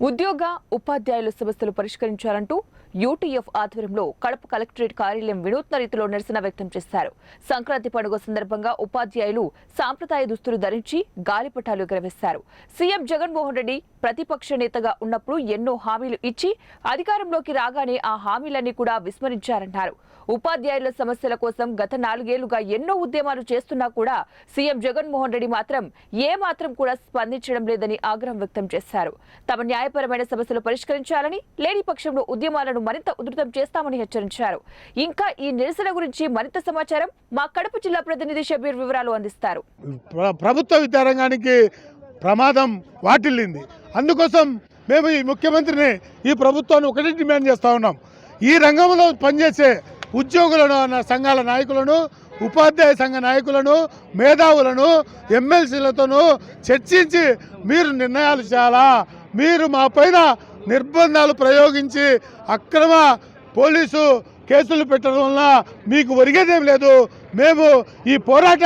ఉద్యోగ ఉపాధ్యాయుల సమస్యలు పరిష్కరించాలంటూ యూటీఎఫ్ ఆధ్వర్యంలో కడప కలెక్టరేట్ కార్యాలయం వినూత్న రీతిలో నిరసన వ్యక్తం చేశారు. సంక్రాంతి పండుగ సందర్భంగా ఉపాధ్యాయులు సాంప్రదాయ దుస్తులు ధరించి గాలిపటాలు ఎగురవేశారు. సీఎం జగన్మోహన్ రెడ్డి ప్రతిపక్ష నేతగా ఉన్నప్పుడు ఎన్నో హామీలు ఇచ్చి అధికారంలోకి రాగానే ఆ హామీలన్నీ కూడా విస్మరించారన్నారు. ఉపాధ్యాయుల సమస్యల కోసం గత 4 ఏళ్లుగా ఎన్నో ఉద్యమాలు చేస్తున్నా కూడా సీఎం జగన్మోహన్ రెడ్డి మాత్రం ఏమాత్రం కూడా స్పందించడం లేదని ఆగ్రహం వ్యక్తం చేశారు. తమ న్యాయపరమైన సమస్యలు పరిష్కరించాలని, లేని పక్షంలో ఉద్యమాలను మరింత ఉధృతం చేస్తామని హెచ్చరించారు. ఇంకా ఈ నిరసన గురించి మరింత సమాచారం మా కడప జిల్లా ప్రతినిధి షబీర్ వివరాలు అందిస్తారు. ప్రభుత్వ విద్యారంగానికి ప్రమాదం వాటిల్లింది. అందుకోసం మేము ఈ ముఖ్యమంత్రిని, ఈ ప్రభుత్వాన్ని ఒకటి డిమాండ్ చేస్తూ ఉన్నాం. ఈ రంగంలో పనిచేసే ఉద్యోగులను, సంఘాల నాయకులను, ఉపాధ్యాయ సంఘ నాయకులను, మేధావులను, ఎమ్మెల్సీలతోనూ చర్చించి మీరు నిర్ణయాలు చేయాలా. మీరు మా పైన నిర్బంధాలు ప్రయోగించి అక్రమ పోలీసు కేసులు పెట్టడం వల్ల మీకు ఒరిగేదేం లేదు. మేము ఈ పోరాట